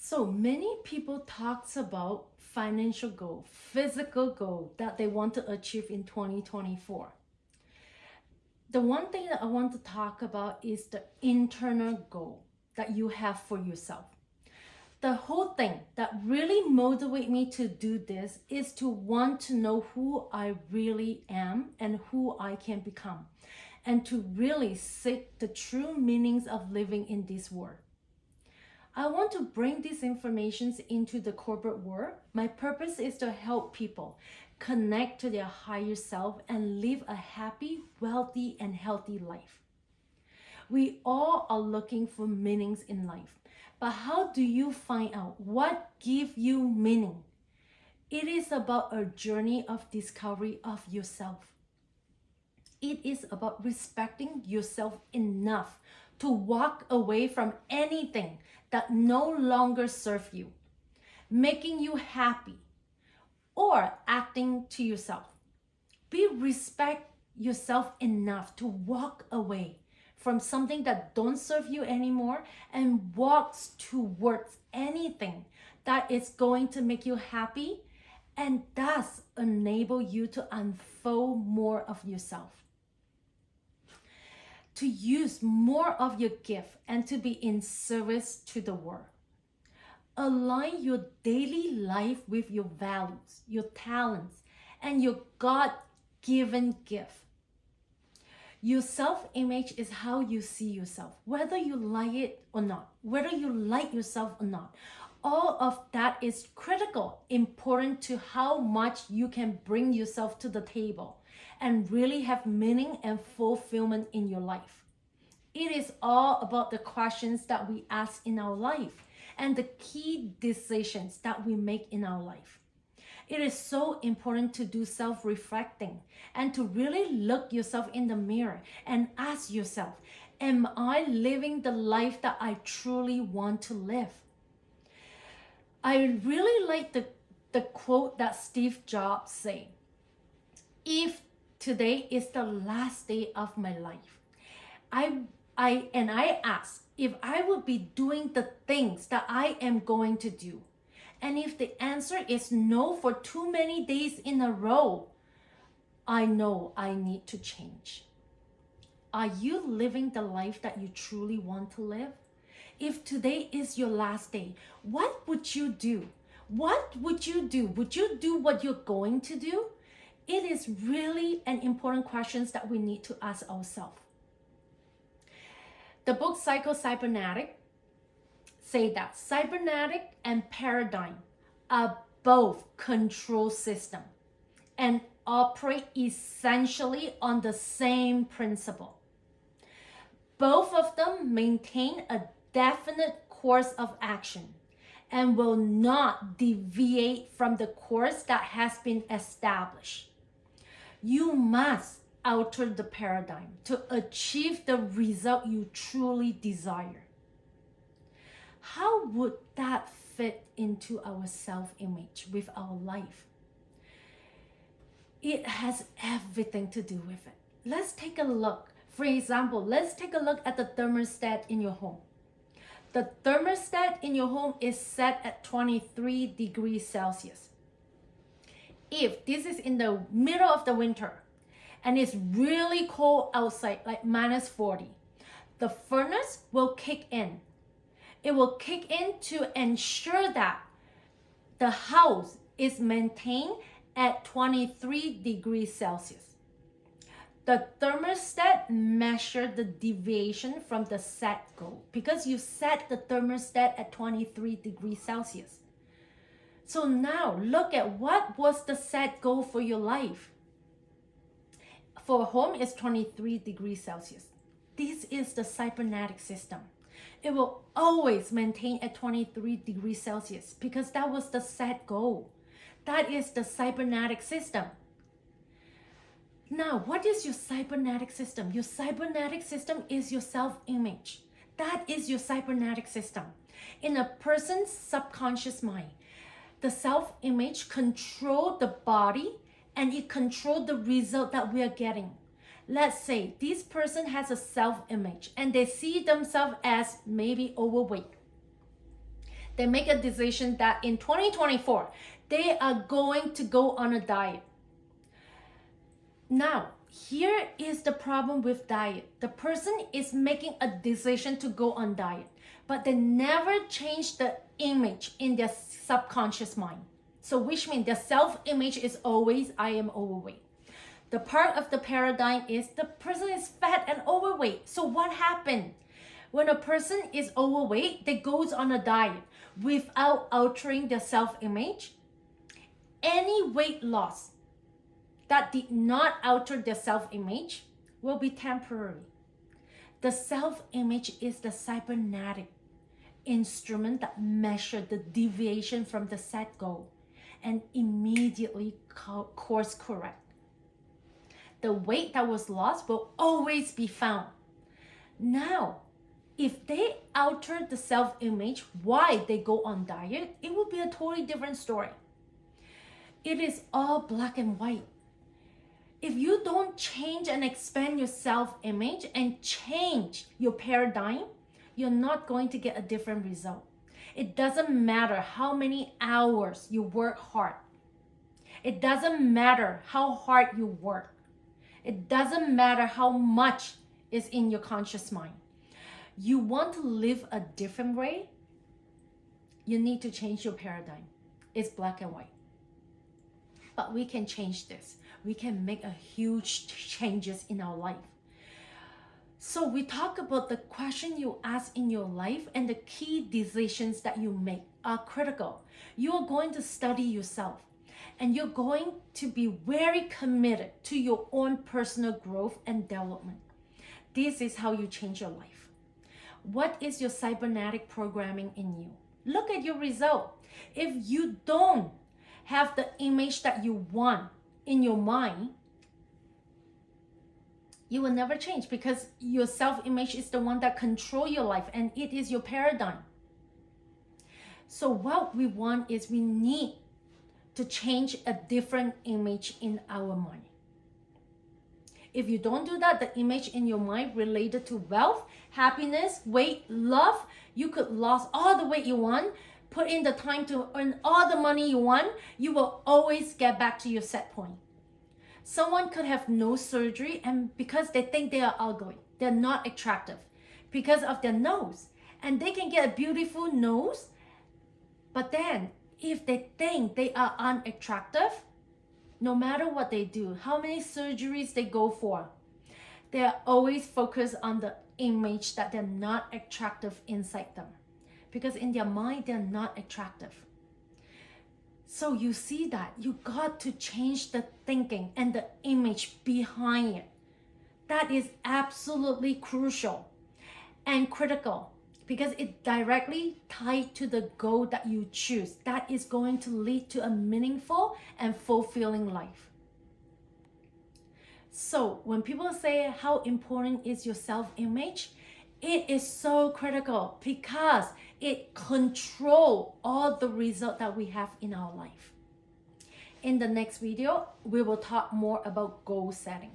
So many people talks about financial goal, physical goal that they want to achieve in 2024. The one thing that I want to talk about is the internal goal that you have for yourself. The whole thing that really motivate me to do this is to want to know who I really am and who I can become, and to really seek the true meanings of living in this world. I want to bring these informations into the corporate world. My purpose is to help people connect to their higher self and live a happy, wealthy, and healthy life. We all are looking for meanings in life, but how do you find out what gives you meaning? It is about a journey of discovery of yourself. It is about respecting yourself enough to walk away from anything that no longer serves you, making you happy, or acting to yourself. Respect yourself enough to walk away from something that don't serve you anymore and walks towards anything that is going to make you happy and thus enable you to unfold more of yourself, to use more of your gift and to be in service to the world. Align your daily life with your values, your talents, and your God-given gift. Your self-image is how you see yourself, whether you like it or not, whether you like yourself or not. All of that is critical, important to how much you can bring yourself to the table and really have meaning and fulfillment in your life. It is all about the questions that we ask in our life and the key decisions that we make in our life. It is so important to do self-reflecting and to really look yourself in the mirror and ask yourself, am I living the life that I truly want to live? I really like the quote that Steve Jobs said. If today is the last day of my life, I ask if I would be doing the things that I am going to do. And if the answer is no for too many days in a row, I know I need to change. Are you living the life that you truly want to live? If today is your last day, what would you do? What would you do? Would you do what you're going to do? It is really an important question that we need to ask ourselves. The book Psycho-Cybernetic say that cybernetic and paradigm are both control system and operate essentially on the same principle. Both of them maintain a definite course of action and will not deviate from the course that has been established. You must alter the paradigm to achieve the result you truly desire. How would that fit into our self-image with our life? It has everything to do with it. Let's take a look. For example, let's take a look at the thermostat in your home. The thermostat in your home is set at 23 degrees Celsius. If this is in the middle of the winter and it's really cold outside, like -40, the furnace will kick in. It will kick in to ensure that the house is maintained at 23 degrees Celsius. The thermostat measures the deviation from the set goal because you set the thermostat at 23 degrees Celsius. So now look at what was the set goal for your life. For home is 23 degrees Celsius. This is the cybernetic system. It will always maintain at 23 degrees Celsius because that was the set goal. That is the cybernetic system. Now, what is your cybernetic system? Your cybernetic system is your self-image. That is your cybernetic system. In a person's subconscious mind, the self-image controls the body and it controls the result that we are getting. Let's say this person has a self-image and they see themselves as maybe overweight. They make a decision that in 2024, they are going to go on a diet. Now, here is the problem with diet. The person is making a decision to go on diet, but they never change the image in their subconscious mind. So which means their self-image is always, I am overweight. The part of the paradigm is the person is fat and overweight. So what happened? When a person is overweight, they goes on a diet without altering their self-image. Any weight loss that did not alter their self-image will be temporary. The self-image is the cybernetic instrument that measures the deviation from the set goal and immediately course correct. The weight that was lost will always be found. Now, if they alter the self-image, why they go on diet, it will be a totally different story. It is all black and white. If you don't change and expand your self-image and change your paradigm, you're not going to get a different result. It doesn't matter how many hours you work hard. It doesn't matter how hard you work. It doesn't matter how much is in your conscious mind. You want to live a different way, you need to change your paradigm. It's black and white. But we can change this. We can make a huge changes in our life. So we talk about the question you ask in your life and the key decisions that you make are critical. You are going to study yourself and you're going to be very committed to your own personal growth and development. This is how you change your life. What is your cybernetic programming in you? Look at your result. If you don't have the image that you want in your mind, you will never change because your self-image is the one that controls your life and it is your paradigm. So what we want is we need to change a different image in our mind. If you don't do that, the image in your mind related to wealth, happiness, weight, love, you could lose all the weight you want, put in the time to earn all the money you want, you will always get back to your set point. Someone could have no surgery and because they think they are ugly, they're not attractive because of their nose. And they can get a beautiful nose, but then if they think they are unattractive, no matter what they do, how many surgeries they go for, they are always focused on the image that they're not attractive inside them. Because in their mind, they're not attractive. So you see that you got to change the thinking and the image behind it. That is absolutely crucial and critical because it directly tied to the goal that you choose. That is going to lead to a meaningful and fulfilling life. So when people say how important is your self-image, it is so critical because it controls all the results that we have in our life. In the next video, we will talk more about goal setting.